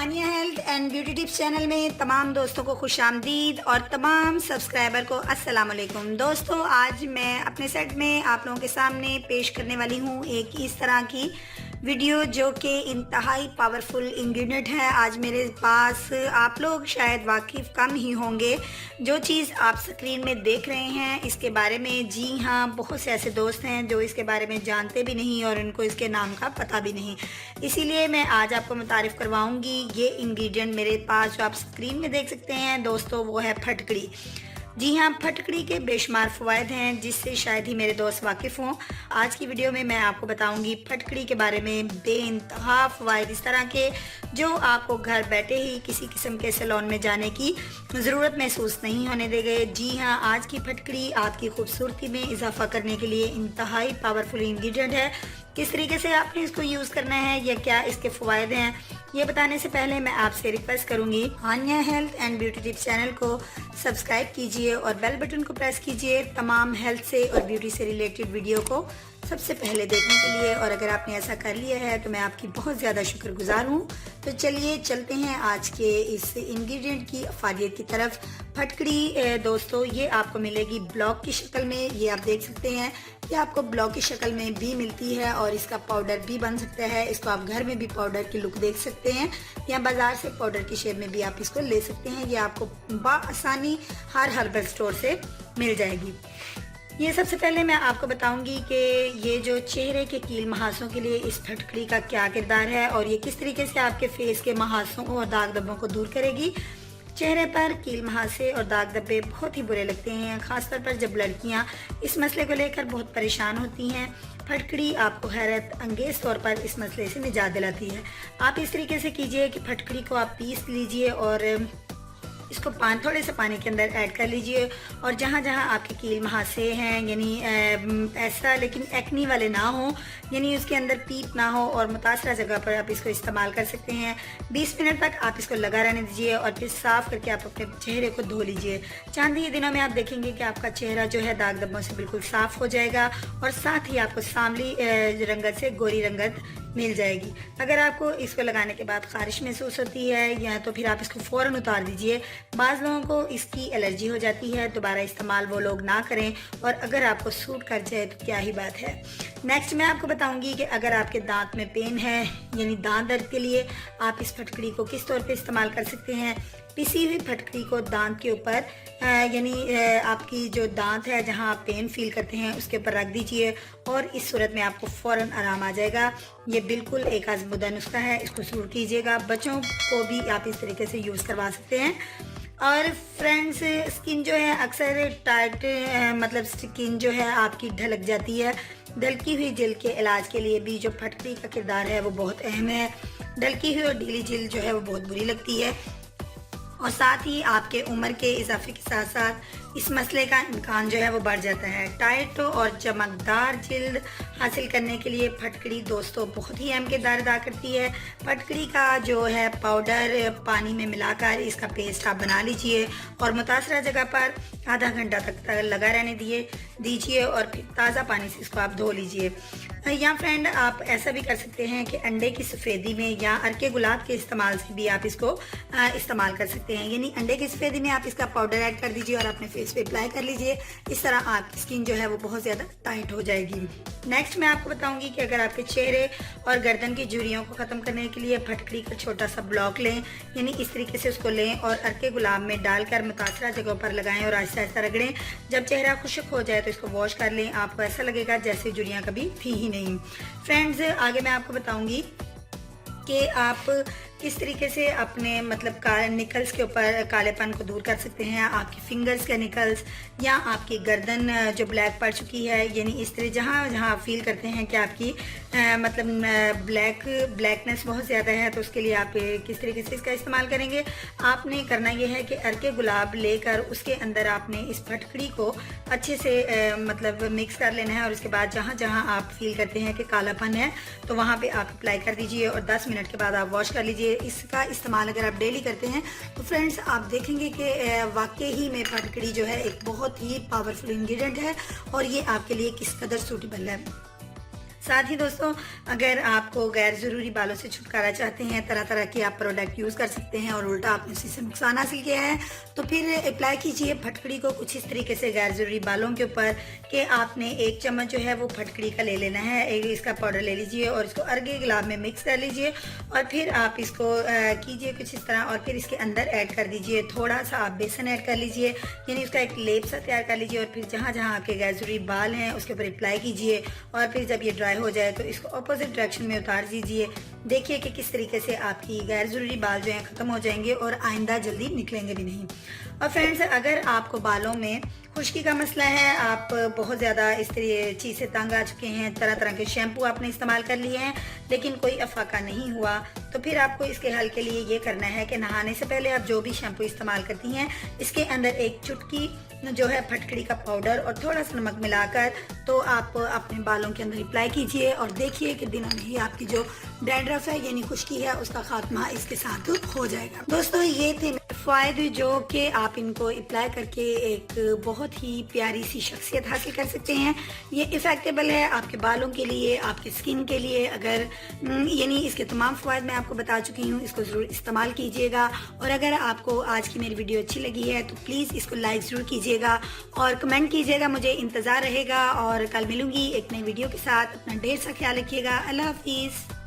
Hania health and beauty tips channel में तमाम दोस्तों को खुश आमदीद और तमाम सब्सक्राइबर को अस्सलाम वालेकुम। दोस्तों, आज मैं अपने सेट में आप लोगों के सामने पेश करने वाली हूँ एक इस तरह की वीडियो जो कि इंतहाई पावरफुल इंग्रेडिएंट है। आज मेरे पास आप लोग शायद वाकिफ़ कम ही होंगे। जो चीज़ आप स्क्रीन में देख रहे हैं इसके बारे में, जी हाँ, बहुत से ऐसे दोस्त हैं जो इसके बारे में जानते भी नहीं और उनको इसके नाम का पता भी नहीं। इसीलिए मैं आज आपको मुतारिफ़ करवाऊँगी ये इंग्रेडिएंट मेरे पास जो आप स्क्रीन में देख सकते हैं दोस्तों, वो है फटकड़ी। जी हाँ, फटकड़ी के बेशुमार फ़वाइद हैं जिससे शायद ही मेरे दोस्त वाकिफ़ हों। आज की वीडियो में मैं आपको बताऊंगी फटकड़ी के बारे में बेइंतहा फ़वाइद इस तरह के जो आपको घर बैठे ही किसी किस्म के सैलून में जाने की ज़रूरत महसूस नहीं होने देंगे। जी हाँ, आज की फटकड़ी आपकी खूबसूरती में इजाफा करने के लिए इंतहाई पावरफुल इंग्रेडिएंट है। किस तरीके से आपने इसको यूज़ करना है या क्या इसके फ़वाइद हैं, ये बताने से पहले मैं आपसे रिक्वेस्ट करूंगी, Haniya health and beauty tips channel को सब्सक्राइब कीजिए और बेल बटन को प्रेस कीजिए तमाम हेल्थ से और ब्यूटी से रिलेटेड वीडियो को सबसे पहले देखने के लिए। और अगर आपने ऐसा कर लिया है तो मैं आपकी बहुत ज़्यादा शुक्रगुजार हूँ। तो चलिए चलते हैं आज के इस इंग्रेडिएंट की अफादियत की तरफ। फटकड़ी दोस्तों ये आपको मिलेगी ब्लॉक की शक्ल में, ये आप देख सकते हैं कि आपको ब्लॉक की शक्ल में भी मिलती है और इसका पाउडर भी बन सकता है। इसको आप घर में भी पाउडर की लुक देख सकते हैं या बाजार से पाउडर की शेप में भी आप इसको ले सकते हैं। ये आपको बआसानी हर हर्बल स्टोर से मिल जाएगी। ये सबसे पहले मैं आपको बताऊंगी कि ये जो चेहरे के कील महासों के लिए इस फटकड़ी का क्या किरदार है और ये किस तरीके से आपके फेस के महासों और दाग धब्बों को दूर करेगी। चेहरे पर कील महासे और दाग धब्बे बहुत ही बुरे लगते हैं, खासतौर पर जब लड़कियां इस मसले को लेकर बहुत परेशान होती हैं। फटकड़ी आपको हैरत अंगेज तौर पर इस मसले से निजात दिलाती है। आप इस तरीके से कीजिए कि फटकड़ी को आप पीस लीजिए और इसको थोड़े से पानी के अंदर ऐड कर लीजिए और जहाँ जहाँ आपके कील महासे हैं, यानी ऐसा लेकिन एक्नी वाले ना हो, यानी उसके अंदर पीप ना हो और मुतासरा जगह पर आप इसको इस्तेमाल कर सकते हैं। 20 मिनट तक आप इसको लगा रहने दीजिए और फिर साफ़ करके आप अपने चेहरे को धो लीजिए। चंद ही दिनों में आप देखेंगे कि आपका चेहरा जो है दाग धब्बों से बिल्कुल साफ़ हो जाएगा और साथ ही आपको सांवली रंगत से गोरी रंगत मिल जाएगी। अगर आपको इसको लगाने के बाद खारिश महसूस होती है या तो फिर आप इसको फ़ौरन उतार दीजिए। बाज़ लोगों को इसकी एलर्जी हो जाती है, दोबारा इस्तेमाल वो लोग ना करें और अगर आपको सूट कर जाए तो क्या ही बात है। नेक्स्ट मैं आपको बताऊंगी कि अगर आपके दांत में पेन है यानी दांत दर्द के लिए आप इस फटकड़ी को किस तौर पे इस्तेमाल कर सकते हैं। पिसी हुई फटकड़ी को दांत के ऊपर यानी आपकी जो दांत है जहां आप पेन फील करते हैं उसके ऊपर रख दीजिए और इस सूरत में आपको फ़ौरन आराम आ जाएगा। ये बिल्कुल एक आज़मुदा नुस्खा है, इसको ज़रूर कीजिएगा। बच्चों को भी आप इस तरीके से यूज़ करवा सकते हैं। और फ्रेंड्स, स्किन जो है अक्सर टाइट मतलब स्किन जो है आपकी ढलक जाती है। ढलकी हुई जिल्द के इलाज के लिए भी जो फटकड़ी का किरदार है वो बहुत अहम है। ढलकी हुई और ढीली जिल्द जो है वो बहुत बुरी लगती है और साथ ही आपके उम्र के इजाफे के साथ साथ इस मसले का इम्कान जो है वो बढ़ जाता है। टाइट और चमकदार जिल्द हासिल करने के लिए फटकड़ी दोस्तों बहुत ही अहम किरदार अदा करती है। फटकड़ी का जो है पाउडर पानी में मिलाकर इसका पेस्ट आप बना लीजिए और मुतासरा जगह पर आधा घंटा तक लगा रहने दीजिए और फिर ताज़ा पानी से इसको आप धो लीजिए। या फ्रेंड, आप ऐसा भी कर सकते हैं कि अंडे की सफ़ेदी में या अर्के गुलाब के इस्तेमाल से भी आप इसको इस्तेमाल कर सकते हैं। यानी अंडे की सफ़ेदी में आप इसका पाउडर ऐड कर दीजिए और अपने फेस पे अप्लाई कर लीजिए। इस तरह आपकी स्किन जो है वो बहुत ज़्यादा टाइट हो जाएगी। नेक्स्ट मैं आपको बताऊंगी कि अगर आपके चेहरे और गर्दन की झुर्रियों को ख़त्म करने के लिए फटकड़ी का छोटा सा ब्लॉक लें, यानी इस तरीके से उसको लें और अर्के गुलाब में डालकर मुतासरा जगहों पर लगाएं और आहिस्ता आहिस्ता रगड़ें। जब चेहरा खुश्क हो जाए तो इसको वॉश कर लें। आपको ऐसा लगेगा जैसे झुर्रियाँ कभी थी ही नहीं। फ्रेंड्स, आगे मैं आपको बताऊंगी कि आप किस तरीके से अपने मतलब निकल्स के ऊपर कालेपन को दूर कर सकते हैं। आपकी फिंगर्स के निकल्स या आपकी गर्दन जो ब्लैक पड़ चुकी है, यानी इस तरह जहाँ जहाँ आप फील करते हैं कि आपकी मतलब ब्लैकनेस बहुत ज़्यादा है, तो उसके लिए आप किस तरीके से इसका इस्तेमाल करेंगे। आपने करना यह है कि अर्के गुलाब लेकर उसके अंदर आपने इस फटकड़ी को अच्छे से मतलब मिक्स कर लेना है और उसके बाद जहाँ जहाँ आप फील करते हैं कि कालापन है तो वहाँ पे आप अप्लाई कर दीजिए और 10 मिनट के बाद आप वॉश कर लीजिए। इसका इस्तेमाल अगर आप डेली करते हैं तो फ्रेंड्स आप देखेंगे कि वाकई ही में फटकड़ी जो है एक बहुत ही पावरफुल इंग्रेडिएंट है और ये आपके लिए किस कदर सूटेबल है। साथ ही दोस्तों, अगर आपको गैर ज़रूरी बालों से छुटकारा चाहते हैं, तरह तरह के आप प्रोडक्ट यूज़ कर सकते हैं और उल्टा आपने उसी से नुकसान हासिल किया है, तो फिर अप्लाई कीजिए फटकड़ी को कुछ इस तरीके से गैर ज़रूरी बालों के ऊपर कि आपने 1 चम्मच जो है वो फटकड़ी का ले लेना है। एक इसका पाउडर ले लीजिए और इसको अर्गे गुलाब में मिक्स कर लीजिए और फिर आप इसको कीजिए कुछ इस तरह और फिर इसके अंदर ऐड कर दीजिए थोड़ा सा आप बेसन ऐड कर लीजिए, यानी उसका एक लेप सा तैयार कर लीजिए और फिर जहाँ जहाँ आपके गैर ज़रूरी बाल हैं उसके ऊपर अप्लाई कीजिए और फिर जब ये ड्राई हो जाए तो इसको अपोजिट डायरेक्शन में उतार दीजिए। देखिए कि किस तरीके से आपकी गैर ज़रूरी बाल जो हैं ख़त्म हो जाएंगे और आइंदा जल्दी निकलेंगे भी नहीं। और फ्रेंड्स, अगर आपको बालों में खुश्की का मसला है, आप बहुत ज़्यादा इस चीज़ से तंग आ चुके हैं, तरह तरह के शैम्पू आपने इस्तेमाल कर लिए हैं लेकिन कोई अफाका नहीं हुआ, तो फिर आपको इसके हल के लिए ये करना है कि नहाने से पहले आप जो भी शैम्पू इस्तेमाल करती हैं इसके अंदर 1 चुटकी जो है फटकड़ी का पाउडर और थोड़ा सा नमक मिलाकर तो आप अपने बालों के अंदर अप्लाई कीजिए और देखिए कि दिनों में ही आपकी जो डैंड्रफ है यानी खुश्की है उसका खात्मा इसके साथ हो जाएगा। दोस्तों, ये थे फ़ायदे जो कि आप इनको अप्लाई करके एक बहुत ही प्यारी सी शख्सियत हासिल कर सकते हैं। ये इफ़ेक्टेबल है आपके बालों के लिए, आपके स्किन के लिए। अगर यानी इसके तमाम फ़वाइद मैं आपको बता चुकी हूँ, इसको ज़रूर इस्तेमाल कीजिएगा। और अगर आपको आज की मेरी वीडियो अच्छी लगी है तो प्लीज़ इसको लाइक ज़रूर कीजिएगा और कमेंट कीजिएगा, मुझे इंतज़ार रहेगा। और कल मिलूंगी एक नई वीडियो के साथ। अपना ढेर सा ख्याल रखिएगा। अल्लाह हाफिज़।